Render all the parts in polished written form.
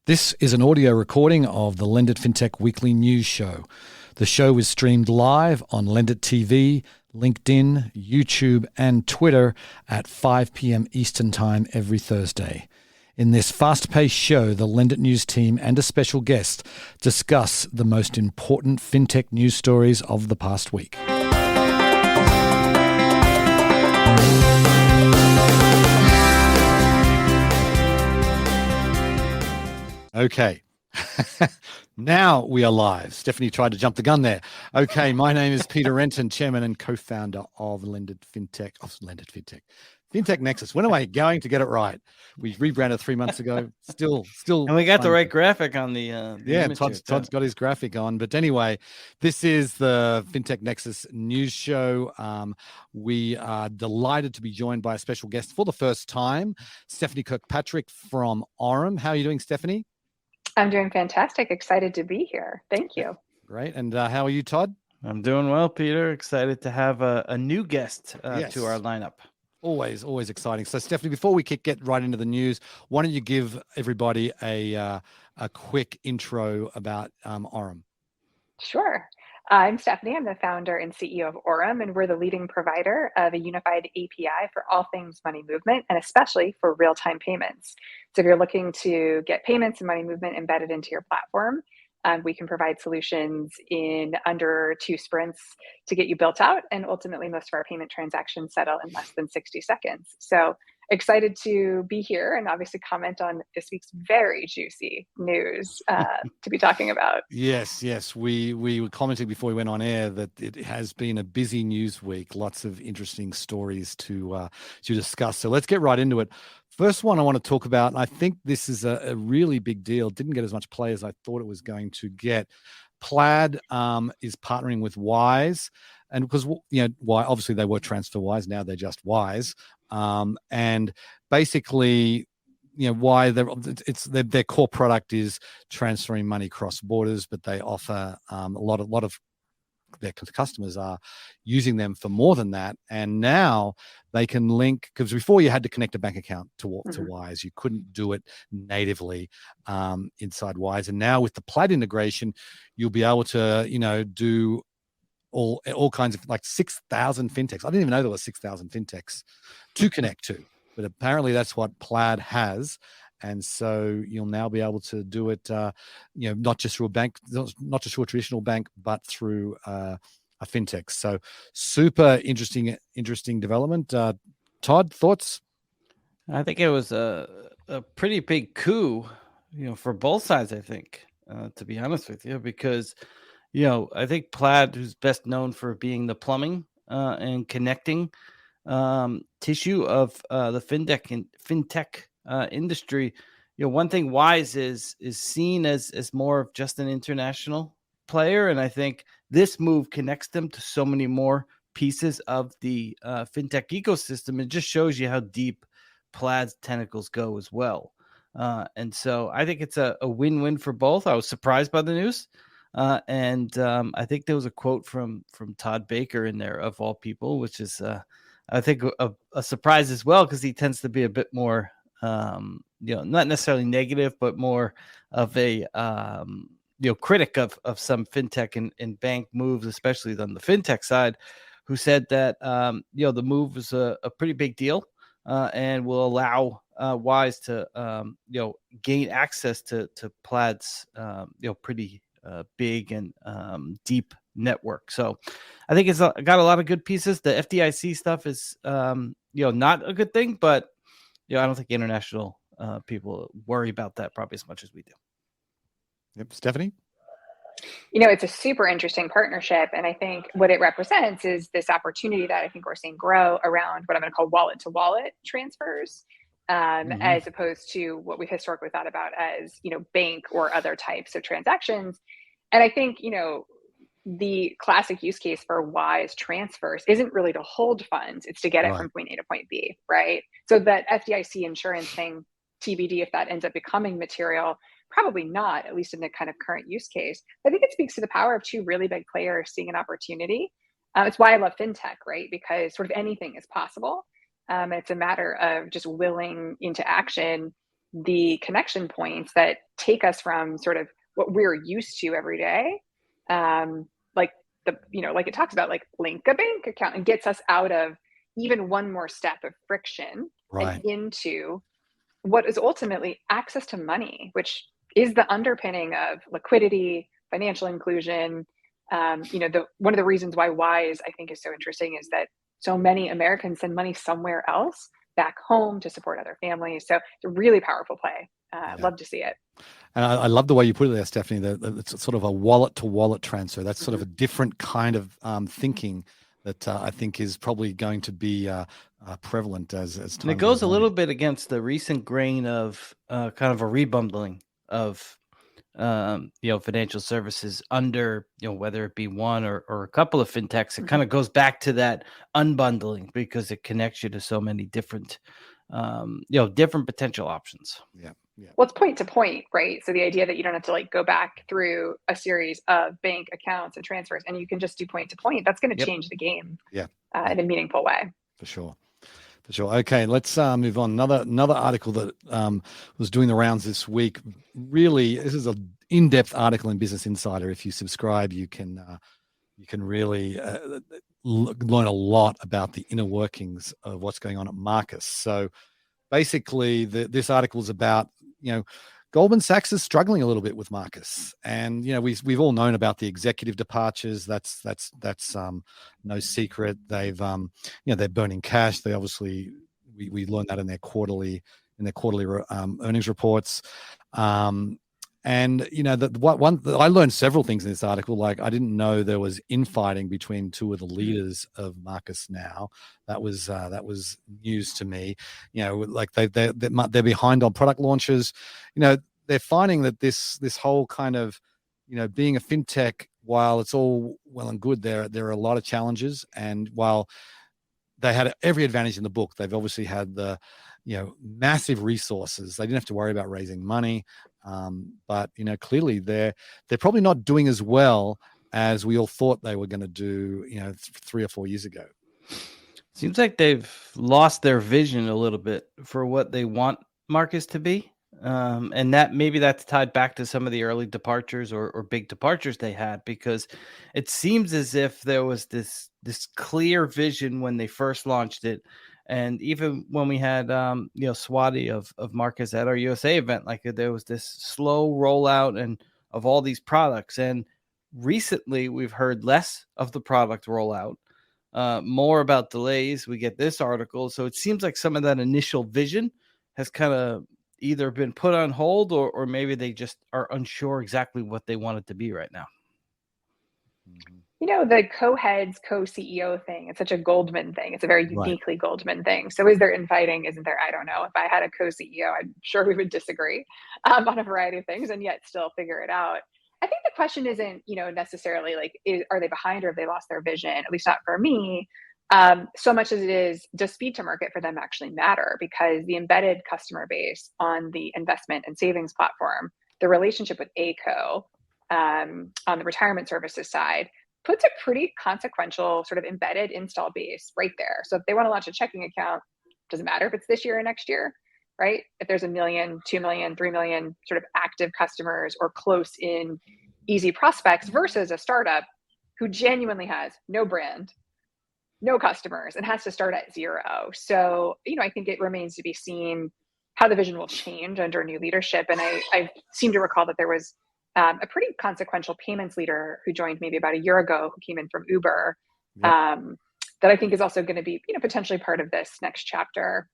This is an audio recording of the Lendit Fintech Weekly News Show. The show is streamed live on Lendit TV, LinkedIn, YouTube, and Twitter at 5 p.m. Eastern Time every Thursday. In this fast-paced show, the Lendit News team and a special guest discuss the most important fintech news stories of the past week. Okay. Now we are live. Stephanie tried to jump the gun there. Okay, my name is Peter Renton, chairman and co-founder of Lendit Fintech. Fintech Nexus. When am I going to get it right? We rebranded 3 months ago. Still. And we got the right graphic on the image Todd's got his graphic on. But anyway, this is the Fintech Nexus news show. We are delighted to be joined by a special guest for the first time, Stephanie Kirkpatrick from Aurum. How are you doing, Stephanie? I'm doing fantastic. Excited to be here. Thank you. Great. And how are you, Todd? I'm doing well, Peter. Excited to have a new guest to our lineup. Always exciting. So, Stephanie, before we get right into the news, why don't you give everybody a quick intro about Aurum? Sure. I'm Stephanie. I'm the founder and CEO of Aurum, and we're the leading provider of a unified API for all things money movement, and especially for real-time payments. So if you're looking to get payments and money movement embedded into your platform, we can provide solutions in under 2 sprints to get you built out, and ultimately most of our payment transactions settle in less than 60 seconds. So excited to be here and obviously comment on this week's very juicy news to be talking about. Yes. We were commenting before we went on air that it has been a busy news week. Lots of interesting stories to discuss. So let's get right into it. First one I want to talk about, and I think this is a really big deal. Didn't get as much play as I thought it was going to get. Plaid is partnering with Wise, and because why obviously they were TransferWise, now they're just Wise, and basically why their core product is transferring money across borders, but they offer a lot of their customers are using them for more than that. And now they can link, because before you had to connect a bank account to Wise. You couldn't do it natively inside Wise. And now with the Plaid integration, you'll be able to, do all kinds of 6,000 fintechs. I didn't even know there were 6,000 fintechs to connect to, but apparently that's what Plaid has. And so you'll now be able to do it, not just through a bank, not just through a traditional bank, but through a fintech. So super interesting development. Todd, thoughts? I think it was a pretty big coup, for both sides, I think, to be honest with you, because, I think Plaid, who's best known for being the plumbing and connecting tissue of the fintech industry, one thing Wise is seen as more of just an international player, and I think this move connects them to so many more pieces of the fintech ecosystem. It just shows you how deep Plaid's tentacles go as well, and so I think it's a win-win for both. I was surprised by the news, and I think there was a quote from Todd Baker in there, of all people, which is I think a surprise as well, because he tends to be a bit more not necessarily negative, but more of a critic of some fintech and bank moves, especially on the fintech side, who said that the move was a pretty big deal and will allow Wise to gain access to Plaid's pretty big and deep network. So I think it's got a lot of good pieces. The FDIC stuff is not a good thing, but I don't think international people worry about that probably as much as we do. Yep. Stephanie? It's a super interesting partnership. And I think what it represents is this opportunity that I think we're seeing grow around what I'm going to call wallet-to-wallet transfers, as opposed to what we've historically thought about as, bank or other types of transactions. And I think, the classic use case for Wise transfers isn't really to hold funds. It's to get it from point A to point B, right? So that FDIC insurance thing, TBD, if that ends up becoming material, probably not, at least in the kind of current use case. I think it speaks to the power of 2 really big players seeing an opportunity. It's why I love fintech, right? Because sort of anything is possible. It's a matter of just willing into action the connection points that take us from sort of what we're used to every day, like like it talks about, like link a bank account, and gets us out of even one more step of friction and into what is ultimately access to money, which is the underpinning of liquidity, financial inclusion. One of the reasons why WISE, I think, is so interesting is that so many Americans send money somewhere else back home to support other families. So it's a really powerful play. Love to see it. And I love the way you put it there, Stephanie, that it's sort of a wallet to wallet transfer. That's sort of a different kind of thinking that I think is probably going to be prevalent as time. And it goes a little bit against the recent grain of kind of a rebundling of financial services under, whether it be one or a couple of fintechs. It kind of goes back to that unbundling because it connects you to so many different different potential options. Yeah. Well, it's point to point, right? So the idea that you don't have to like go back through a series of bank accounts and transfers, and you can just do point to point, that's going to change the game in a meaningful way. For sure. Okay, let's move on. Another article that was doing the rounds this week. Really, this is an in-depth article in Business Insider. If you subscribe, you can really learn a lot about the inner workings of what's going on at Marcus. So basically, this article is about Goldman Sachs is struggling a little bit with Marcus, and we've all known about the executive departures. That's no secret. They've they're burning cash. They obviously we learned that in their quarterly earnings reports. And I learned several things in this article. Like, I didn't know there was infighting between two of the leaders of Marcus now. That was news to me. Like they're behind on product launches. They're finding that this whole kind of being a fintech, while it's all well and good, there are a lot of challenges. And while they had every advantage in the book, they've obviously had the massive resources. They didn't have to worry about raising money. But clearly they're probably not doing as well as we all thought they were going to do 3 or 4 years ago. Seems like they've lost their vision a little bit for what they want Marcus to be, and that's tied back to some of the early departures or big departures they had, because it seems as if there was this clear vision when they first launched it. And even when we had, Swati of Marcus at our USA event, like there was this slow rollout and of all these products. And recently we've heard less of the product rollout, more about delays. We get this article. So it seems like some of that initial vision has kind of either been put on hold or maybe they just are unsure exactly what they want it to be right now. The co-heads, co-CEO thing, it's such a Goldman thing. It's a very uniquely Goldman thing. So is there infighting? Isn't there? I don't know. If I had a co-CEO, I'm sure we would disagree on a variety of things and yet still figure it out. I think the question isn't, necessarily like, are they behind or have they lost their vision? At least not for me. So much as it is, does speed to market for them actually matter? Because the embedded customer base on the investment and savings platform, the relationship with ACO on the retirement services side, puts a pretty consequential sort of embedded install base right there. So if they want to launch a checking account, doesn't matter if it's this year or next year, right? If there's 1 million, 2 million, 3 million sort of active customers or close in easy prospects versus a startup who genuinely has no brand, no customers, and has to start at zero. So, I think it remains to be seen how the vision will change under new leadership. And I seem to recall that there was a pretty consequential payments leader who joined maybe about a year ago, who came in from Uber, that I think is also going to be, potentially part of this next chapter.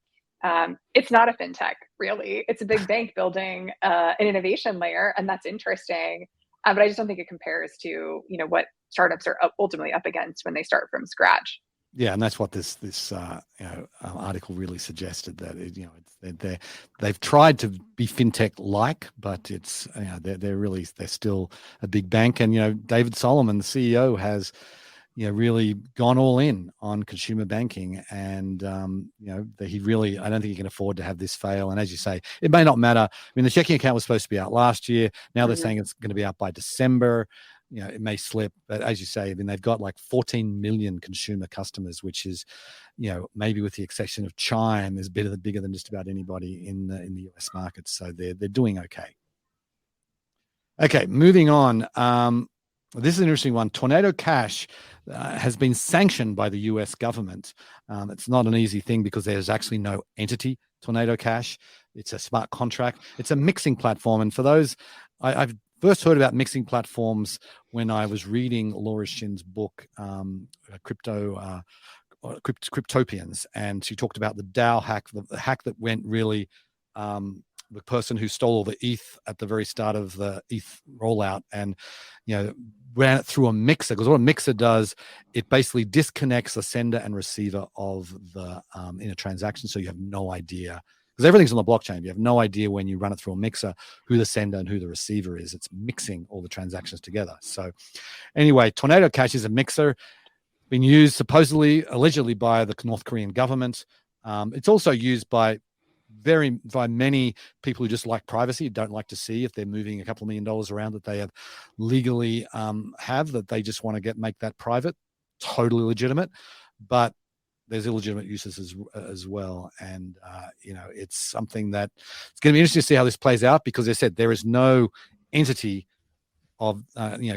It's not a fintech, really. It's a big bank building an innovation layer, and that's interesting. But I just don't think it compares to, what startups are ultimately up against when they start from scratch. Yeah, and that's what this article really suggested, that they've tried to be fintech-like, but it's they're still a big bank. And David Solomon, the CEO, has really gone all in on consumer banking, and he really, I don't think he can afford to have this fail. And as you say, it may not matter. I mean, the checking account was supposed to be out last year. Now they're saying it's going to be out by December. It may slip, but as you say, I mean, they've got like 14 million consumer customers, which is, maybe with the exception of Chime, is bigger than just about anybody in the US market. So they're doing okay. Okay, moving on. This is an interesting one. Tornado Cash has been sanctioned by the US government. It's not an easy thing because there's actually no entity, Tornado Cash. It's a smart contract. It's a mixing platform. And for those, I've first heard about mixing platforms when I was reading Laura Shin's book, Cryptopians. And she talked about the DAO hack, the hack that went really... the person who stole all the ETH at the very start of the ETH rollout and, ran it through a mixer. Because what a mixer does, it basically disconnects the sender and receiver of the in a transaction. So you have no idea, because everything's on the blockchain. You have no idea when you run it through a mixer who the sender and who the receiver is. It's mixing all the transactions together. So anyway, Tornado Cash is a mixer being used supposedly, allegedly by the North Korean government. It's also used by many people who just like privacy, don't like to see if they're moving a couple of $1 million around that they have legally that they just want to make that private. Totally legitimate, but there's illegitimate uses as well. And it's something that it's going to be interesting to see how this plays out, because they said there is no entity of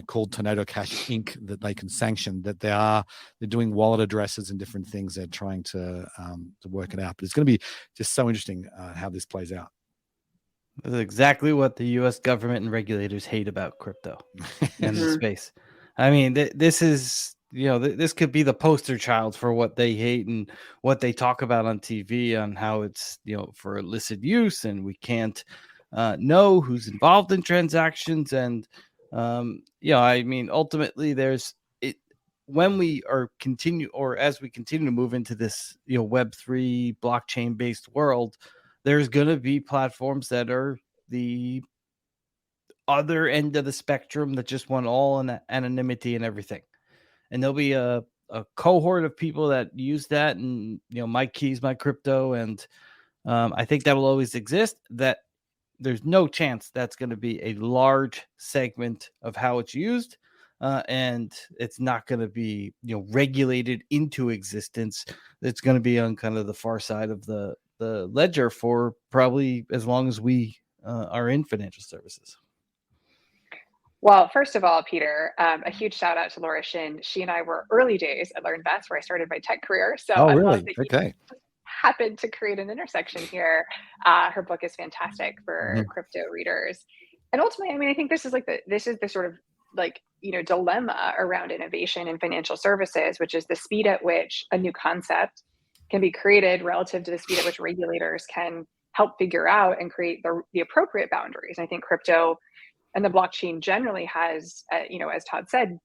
called Tornado Cash Inc. that they can sanction. That they're doing wallet addresses and different things. They're trying to work it out. But it's going to be just so interesting how this plays out. That's exactly what the U.S. government and regulators hate about crypto and the space. I mean, this is this could be the poster child for what they hate and what they talk about on TV on how it's for illicit use, and we can't know who's involved in transactions. And I mean, ultimately, there's it when we are as we continue to move into this Web3 blockchain based world, there's going to be platforms that are the other end of the spectrum that just want all anonymity and everything, and there'll be a cohort of people that use that, and my keys, my crypto, and I think that will always exist. That there's no chance that's going to be a large segment of how it's used, and it's not going to be regulated into existence. It's going to be on kind of the far side of the ledger for probably as long as we are in financial services. Well, first of all, Peter, a huge shout out to Laura Shin. She and I were early days at LearnVest, where I started my tech career. So I really? Love that you happened to create an intersection here. Her book is fantastic for crypto readers. And ultimately, I mean, I think this is the sort of dilemma around innovation in financial services, which is the speed at which a new concept can be created relative to the speed at which regulators can help figure out and create the appropriate boundaries. And I think crypto and the blockchain generally has, as Todd said,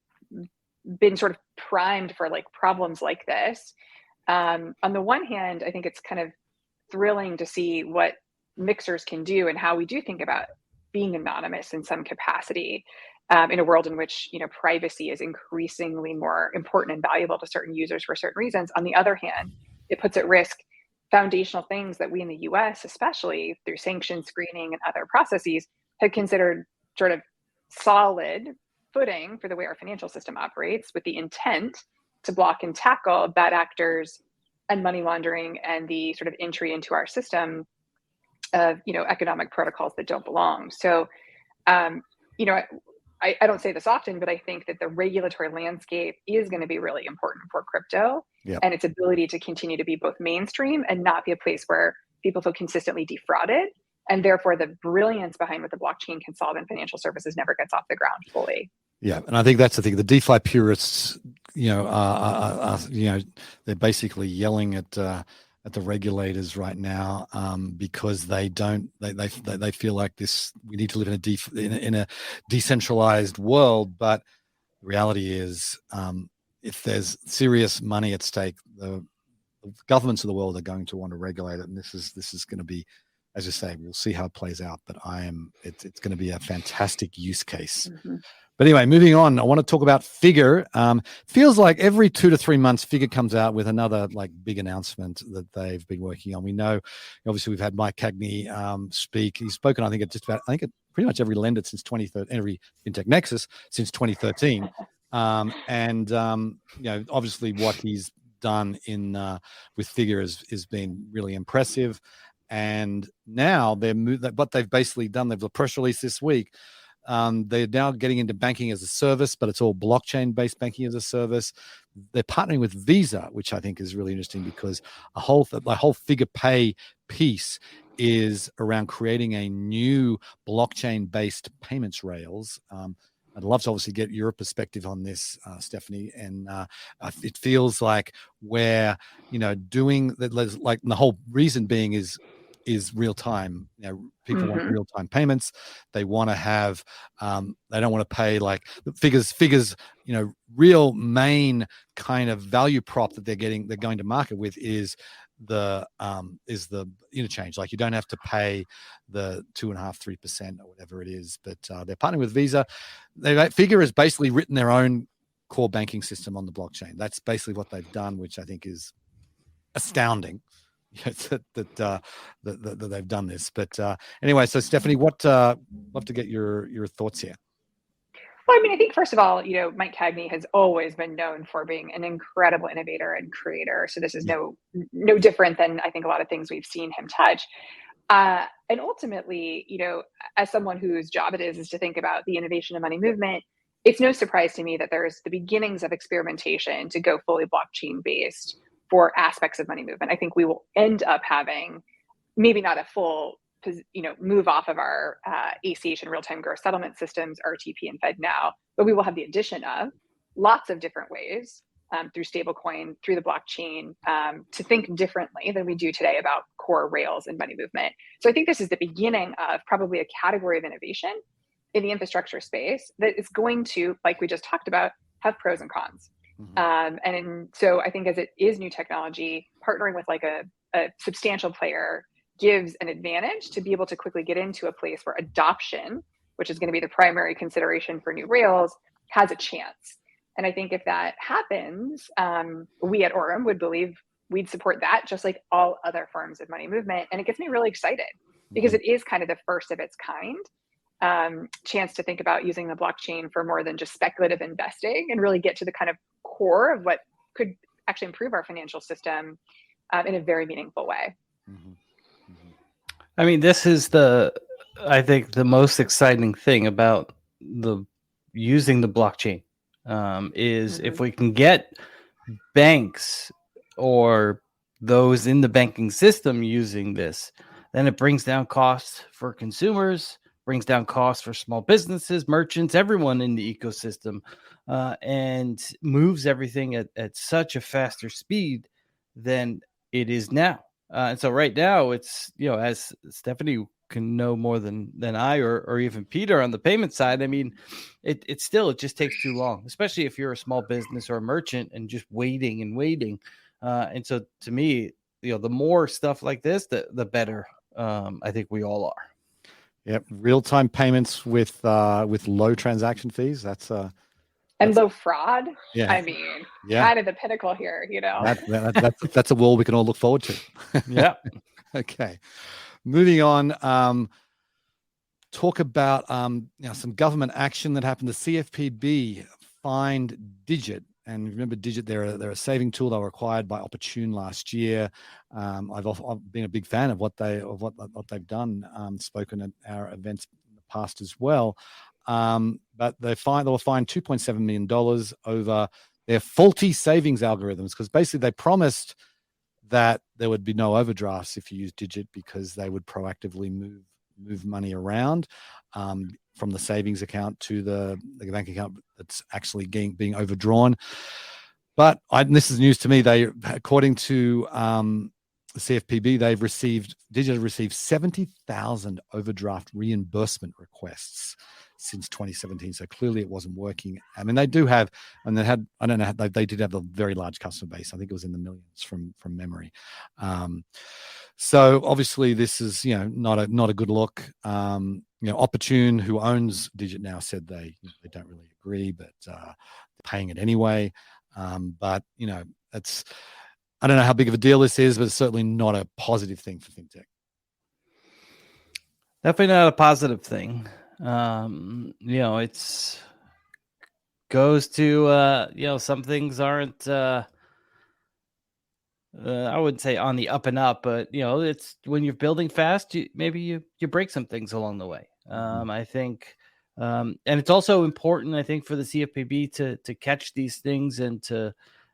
been sort of primed for problems like this. On the one hand, I think it's kind of thrilling to see what mixers can do and how we do think about being anonymous in some capacity in a world in which privacy is increasingly more important and valuable to certain users for certain reasons. On the other hand, it puts at risk foundational things that we in the US, especially through sanction screening and other processes, had considered sort of solid footing for the way our financial system operates, with the intent to block and tackle bad actors and money laundering and the sort of entry into our system of economic protocols that don't belong. So I don't say this often, but I think that the regulatory landscape is going to be really important for crypto and its ability to continue to be both mainstream and not be a place where people feel consistently defrauded. And therefore, the brilliance behind what the blockchain can solve in financial services never gets off the ground fully. Yeah, and I think that's the thing. The DeFi purists, are they're basically yelling at the regulators right now because they feel like we need to live in a decentralized world. But the reality is, if there's serious money at stake, the governments of the world are going to want to regulate it, and this is going to be, as you say, we'll see how it plays out. But it's going to be a fantastic use case. Mm-hmm. But anyway, moving on, I want to talk about Figure. Feels like every 2 to 3 months, Figure comes out with another big announcement that they've been working on. We know, obviously, we've had Mike Cagney speak. He's spoken, I think, at pretty much every lender since 2013, every Fintech Nexus since 2013. Obviously, what he's done with Figure has been really impressive. And now what they've basically done, they've a press release this week. They're now getting into banking as a service, but it's all blockchain-based banking as a service. They're partnering with Visa, which I think is really interesting because the whole figure pay piece is around creating a new blockchain-based payments rails. I'd love to obviously get your perspective on this, Stephanie. And it feels like we're, doing that. Like the whole reason being is real time. People want real time payments. They want to have. They don't want to pay like figures. Real main kind of value prop that they're going to market with is the interchange. Like you don't have to pay the 2.5-3% or whatever it is, but they're partnering with Visa. Figure has basically written their own core banking system on the blockchain. That's basically what they've done, which I think is astounding. That they've done this. But anyway, so Stephanie, love to get your thoughts here. Well, I think first of all, Mike Cagney has always been known for being an incredible innovator and creator. So this is no different than I think a lot of things we've seen him touch. And ultimately, as someone whose job it is to think about the innovation of money movement, it's no surprise to me that there's the beginnings of experimentation to go fully blockchain based for aspects of money movement. I think we will end up having maybe not a full move off of our ACH and real-time gross settlement systems, RTP and FedNow, but we will have the addition of lots of different ways through stablecoin, through the blockchain, to think differently than we do today about core rails and money movement. So I think this is the beginning of probably a category of innovation in the infrastructure space that is going to, like we just talked about, have pros and cons. And so I think as it is new technology, partnering with like a substantial player gives an advantage to be able to quickly get into a place where adoption, which is going to be the primary consideration for new rails, has a chance. And I think if that happens, we at Aurum would believe we'd support that just like all other forms of money movement. And it gets me really excited because it is kind of the first of its kind chance to think about using the blockchain for more than just speculative investing and really get to the kind of core of what could actually improve our financial system in a very meaningful way. I mean, this is I think the most exciting thing about using the blockchain is if we can get banks or those in the banking system using this, then it brings down costs for consumers, brings down costs for small businesses, merchants, everyone in the ecosystem, and moves everything at such a faster speed than it is now. And so right now it's, as Stephanie can know more than I or even Peter on the payment side, I mean, it just takes too long, especially if you're a small business or a merchant and just waiting. And so to me, the more stuff like this, the better I think we all are. Yep. Real-time payments with low transaction fees. That's low fraud. Yeah. I mean, kind of the pinnacle here, That's a world we can all look forward to. Yeah. Okay. Moving on. Talk about some government action that happened. The CFPB fined Digit, and remember Digit, they're a saving tool. They were acquired by Opportune last year. I've been a big fan of what they've done. Spoken at our events in the past as well. But they were fined $2.7 million over their faulty savings algorithms, because basically they promised that there would be no overdrafts if you use Digit, because they would proactively move money around from the savings account to the bank account that's actually being overdrawn. But this is news to me. According to the CFPB, Digit have received 70,000 overdraft reimbursement requests since 2017. So clearly it wasn't working. I mean, they do have, and they had, I don't know, they did have a very large customer base. I think it was in the millions from memory. So obviously this is, not a good look. Opportune, who owns Digit now, said they don't really agree, but they're paying it anyway. But it's, I don't know how big of a deal this is, but it's certainly not a positive thing for fintech. Definitely not a positive thing. It's goes to some things aren't I wouldn't say on the up and up, but it's when you're building fast, maybe you break some things along the way. I think And it's also important, I think, for the CFPB to catch these things and to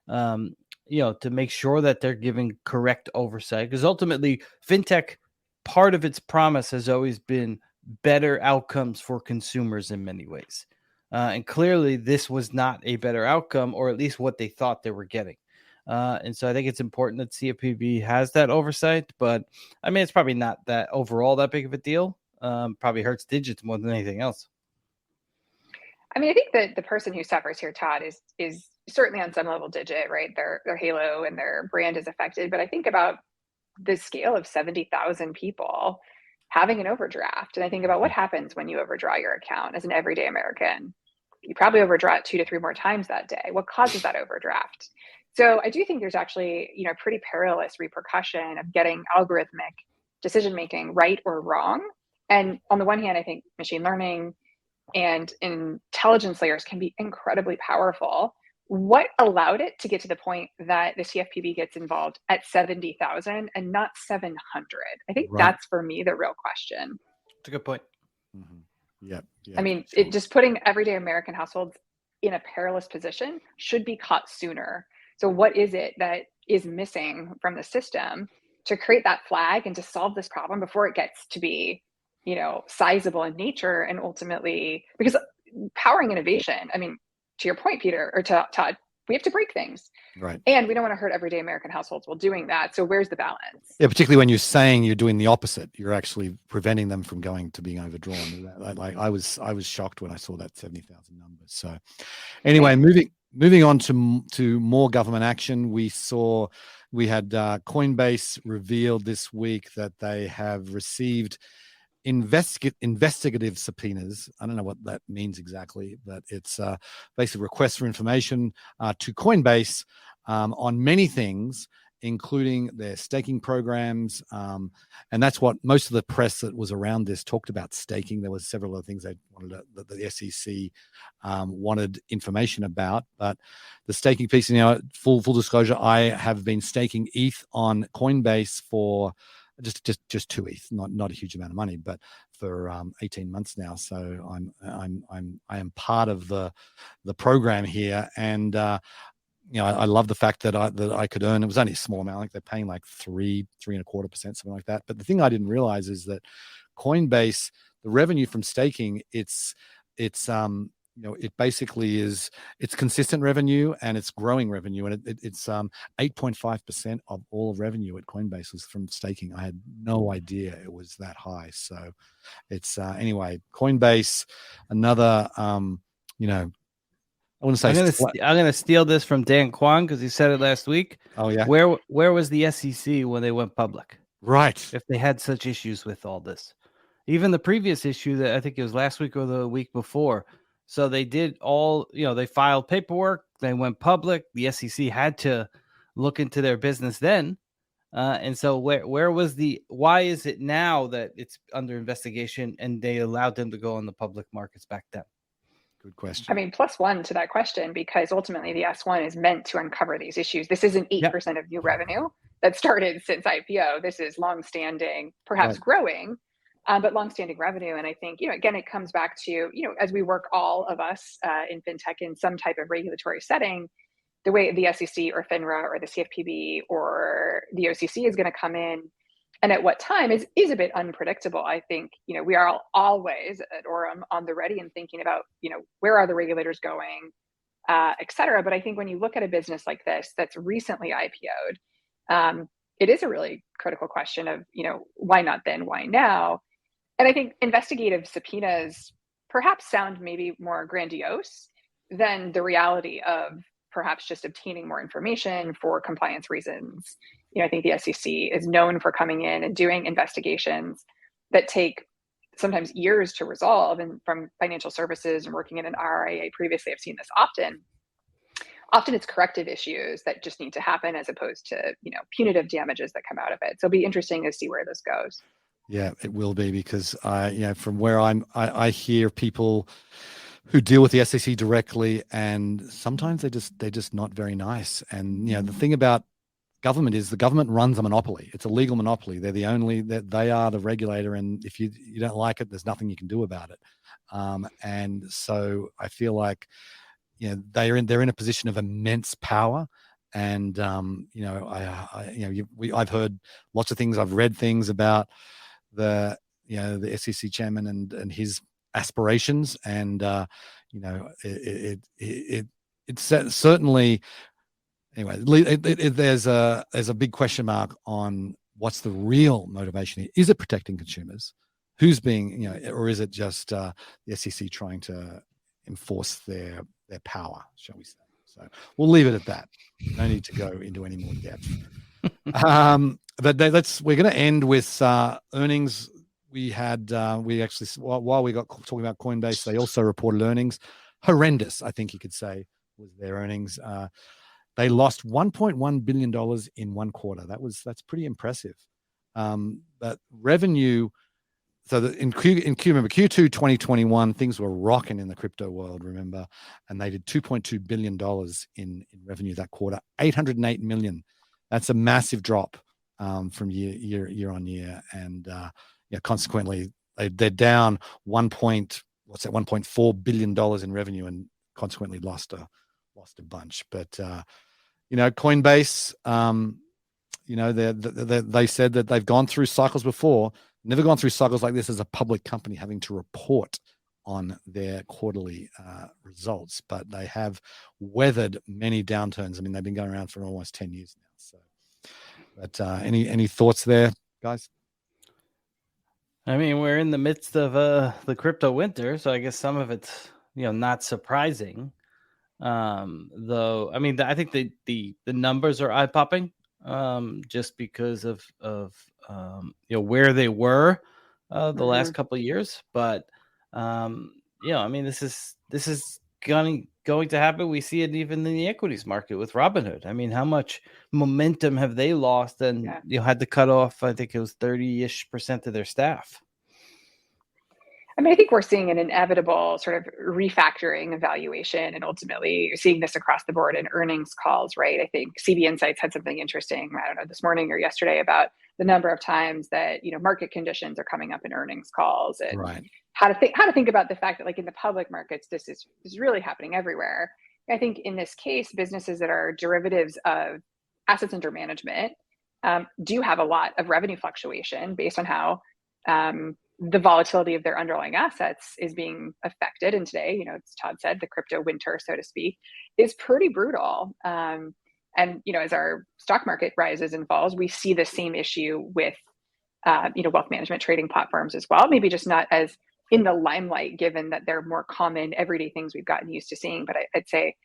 to make sure that they're giving correct oversight, because ultimately fintech, part of its promise has always been better outcomes for consumers in many ways. And clearly this was not a better outcome, or at least what they thought they were getting. And so I think it's important that CFPB has that oversight, but I mean, it's probably not that overall that big of a deal. Probably hurts digits more than anything else. I mean, I think that the person who suffers here, Todd, is certainly on some level digit, right? Their halo and their brand is affected. But I think about the scale of 70,000 people having an overdraft. And I think about what happens when you overdraw your account as an everyday American. You probably overdraw it 2 to 3 more times that day. What causes that overdraft? So I do think there's actually, pretty perilous repercussion of getting algorithmic decision making right or wrong. And on the one hand, I think machine learning and intelligence layers can be incredibly powerful. What allowed it to get to the point that the CFPB gets involved at 70,000 and not 700? I think that's, for me, the real question. That's a good point. Mm-hmm. Yeah. I mean, it just putting everyday American households in a perilous position should be caught sooner. So what is it that is missing from the system to create that flag and to solve this problem before it gets to be sizable in nature, and ultimately, because powering innovation, I mean, to your point, Peter, or to Todd, we have to break things. Right. And we don't want to hurt everyday American households while doing that. So where's the balance? Yeah, particularly when you're saying you're doing the opposite. You're actually preventing them from going to being overdrawn. Like I was shocked when I saw that 70,000 number. So anyway, moving on to more government action, we had Coinbase revealed this week that they have received investigative subpoenas. I don't know what that means exactly, but it's basically requests for information to Coinbase on many things, including their staking programs. And that's what most of the press that was around this talked about, staking. There was several other things they wanted that the SEC wanted information about. But the staking piece, full disclosure, I have been staking ETH on Coinbase for just 2 ETH, not a huge amount of money, but for 18 months now. So I am part of the program here, and I love the fact that I could earn. It was only a small amount, like they're paying like 3.25%, something like that. But the thing I didn't realize is that Coinbase, the revenue from staking, it's it basically is, it's consistent revenue and it's growing revenue, and it's 8.5% of all revenue at Coinbase was from staking. I had no idea it was that high. So it's anyway, Coinbase, another I want to say I'm gonna steal this from Dan Kwon because he said it last week. Oh yeah. Where was the SEC when they went public? Right. If they had such issues with all this, even the previous issue that I think it was last week or the week before. So they did all, they filed paperwork, they went public. The SEC had to look into their business then. And so why is it now that it's under investigation and they allowed them to go on the public markets back then? Good question. I mean, +1 to that question, because ultimately the S1 is meant to uncover these issues. This isn't 8% of new revenue that started since IPO. This is longstanding, perhaps growing, but longstanding revenue. And I think, again, it comes back to, as we work, all of us in fintech in some type of regulatory setting, the way the SEC or FINRA or the CFPB or the OCC is going to come in and at what time is a bit unpredictable. I think, we are always at Orem on the ready and thinking about, where are the regulators going, et cetera. But I think when you look at a business like this that's recently IPO'd, it is a really critical question of, why not then, why now? And I think investigative subpoenas perhaps sound maybe more grandiose than the reality of perhaps just obtaining more information for compliance reasons. I think the SEC is known for coming in and doing investigations that take sometimes years to resolve. And from financial services and working in an RIA previously, I've seen this often. Often it's corrective issues that just need to happen as opposed to, punitive damages that come out of it. So it'll be interesting to see where this goes. Yeah, it will be, because from where I hear people who deal with the SEC directly, and sometimes they're just not very nice. And the thing about government is. The government runs a monopoly. It's a legal monopoly. They're the only that they are the regulator, and if you don't like it, there's nothing you can do about it. And so I feel like they're in a position of immense power. And I've heard lots of things. I've read things about the SEC chairman and his aspirations, and it's certainly. Anyway, there's a big question mark on what's the real motivation here. Is it protecting consumers? Who's being, or is it just the SEC trying to enforce their power, shall we say? So we'll leave it at that. No need to go into any more depth. But we're going to end with earnings. We actually, while we got talking about Coinbase, they also reported earnings. Horrendous, I think you could say, was their earnings. They lost $1.1 billion in one quarter. That's pretty impressive. But revenue, so remember Q2 2021, things were rocking in the crypto world, remember? And they did $2.2 billion in revenue that quarter, 808 million. That's a massive drop from year on year. And consequently, they're down $1.4 billion in revenue, and consequently lost a bunch. But Coinbase, they said that they've gone through cycles before, never gone through cycles like this as a public company having to report on their quarterly results, but they have weathered many downturns. I mean, they've been going around for almost 10 years now. So, but any thoughts there, guys? I mean, we're in the midst of the crypto winter, so I guess some of it's not surprising. Though, I mean, I think the numbers are eye popping, just because of where they were the last couple of years. But I mean, this is going to happen. We see it even in the equities market with Robinhood. I mean, how much momentum have they lost and had to cut off? I think it was 30-ish% of their staff. I mean, I think we're seeing an inevitable sort of refactoring of valuation, and ultimately you're seeing this across the board in earnings calls, right? I think CB Insights had something interesting, I don't know, this morning or yesterday about the number of times that, market conditions are coming up in earnings calls, and how to think about the fact that, like, in the public markets, this is really happening everywhere. I think in this case, businesses that are derivatives of assets under management do have a lot of revenue fluctuation based on how the volatility of their underlying assets is being affected. And today, as Todd said, the crypto winter, so to speak, is pretty brutal. And, as our stock market rises and falls, we see the same issue with, wealth management trading platforms as well. Maybe just not as in the limelight, given that they're more common everyday things we've gotten used to seeing. But I'd say,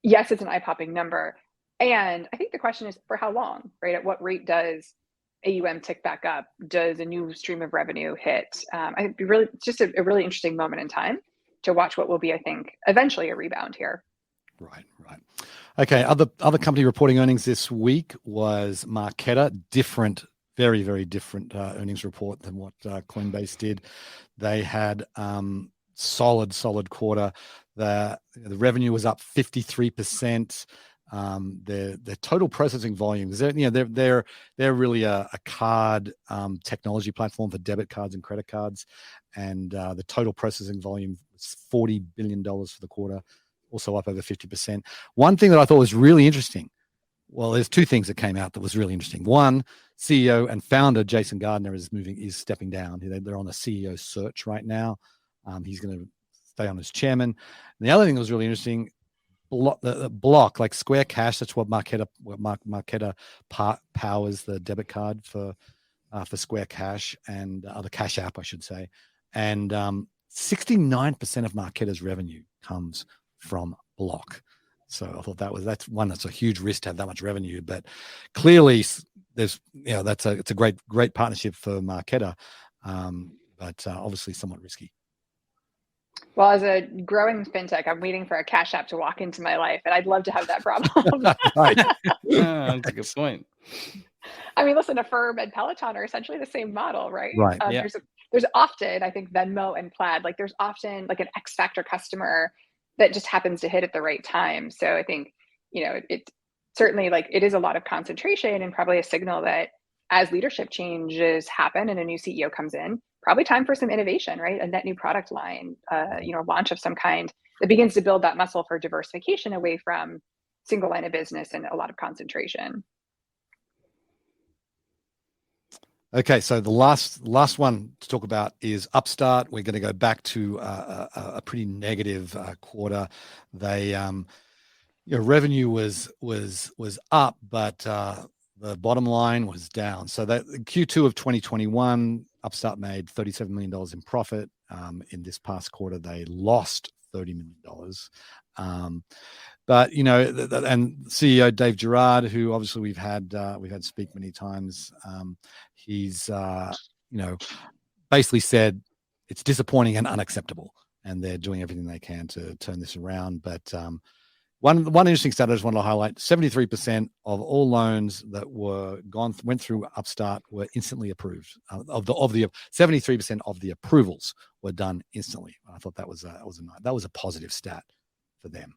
yes, it's an eye-popping number. And I think the question is, for how long, right? At what rate does AUM tick back up? Does a new stream of revenue hit? I think it's just a really interesting moment in time to watch what will be, I think, eventually a rebound here. Right. Okay. Other company reporting earnings this week was Marqeta. Very, very different earnings report than what Coinbase did. They had solid quarter. The revenue was up 53%. The total processing volumes, they're really a card technology platform for debit cards and credit cards, and the total processing volume was $40 billion for the quarter, also up over 50%. One thing that I thought was really interesting, well, there's two things that came out that was really interesting. One, CEO and founder Jason Gardner is stepping down. They're on a CEO search right now. He's going to stay on as chairman. And the other thing that was really interesting, Block, like Square Cash, that's what Marqeta powers the debit card for Square Cash and the Cash App, I should say. And 69% of Marqeta's revenue comes from Block. So I thought that's a huge risk to have that much revenue, but clearly there's it's a great partnership for Marqeta, but obviously somewhat risky. Well, as a growing fintech, I'm waiting for a Cash App to walk into my life, and I'd love to have that problem. Right. That's a good point. I mean, listen, Affirm and Peloton are essentially the same model, right? Right. There's often, I think, Venmo and Plaid, like there's often like an X factor customer that just happens to hit at the right time. So I think, it's certainly like it is a lot of concentration and probably a signal that as leadership changes happen and a new CEO comes in, probably time for some innovation, right? A net new product line, launch of some kind that begins to build that muscle for diversification away from single line of business and a lot of concentration. Okay, so the last one to talk about is Upstart. We're going to go back to a pretty negative quarter. They, revenue was up, but the bottom line was down. So that Q2 of 2021, Upstart made $37 million in profit. In this past quarter, they lost $30 million. But and CEO Dave Gerard, who obviously we've had speak many times, he's basically said it's disappointing and unacceptable, and they're doing everything they can to turn this around. But one interesting stat I just wanted to highlight: 73% of all loans that went through Upstart were instantly approved. Of the 73% of the approvals were done instantly. I thought that was a positive stat for them.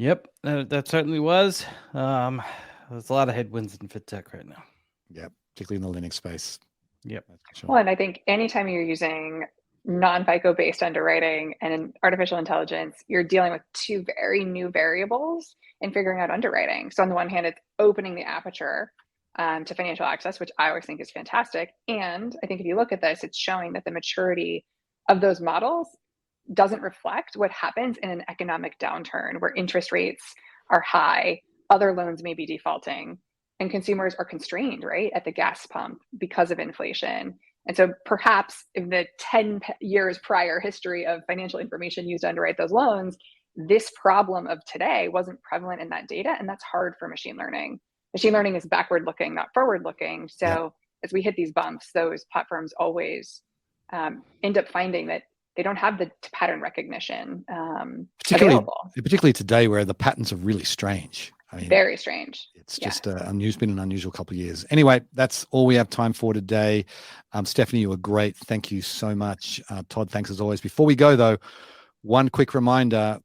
Yep, that certainly was. There's a lot of headwinds in fintech right now. Yeah, particularly in the Linux space. Yep. Sure. Well, and I think anytime you're using non-FICO based underwriting and in artificial intelligence, you're dealing with two very new variables in figuring out underwriting. So on the one hand, it's opening the aperture to financial access, which I always think is fantastic. And I think if you look at this, it's showing that the maturity of those models doesn't reflect what happens in an economic downturn where interest rates are high, other loans may be defaulting, and consumers are constrained, right, at the gas pump because of inflation. And so perhaps in the 10 years prior history of financial information used to underwrite those loans, this problem of today wasn't prevalent in that data, and that's hard for machine learning. Machine learning is backward looking, not forward looking. So as we hit these bumps, those platforms always end up finding that they don't have the pattern recognition particularly today, where the patterns are really strange. I mean, very strange. It's just been an unusual couple of years. Anyway, that's all we have time for today. Stephanie, you were great. Thank you so much. Todd, thanks as always. Before we go, though, one quick reminder.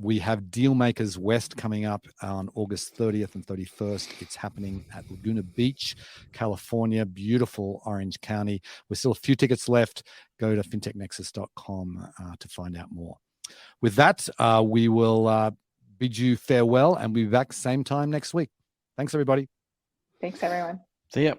We have Dealmakers West coming up on August 30th and 31st. It's happening at Laguna Beach, California, beautiful Orange County. There's still a few tickets left. Go to fintechnexus.com to find out more. With that, we will bid you farewell, and we'll be back same time next week. Thanks, everybody. Thanks, everyone. See ya.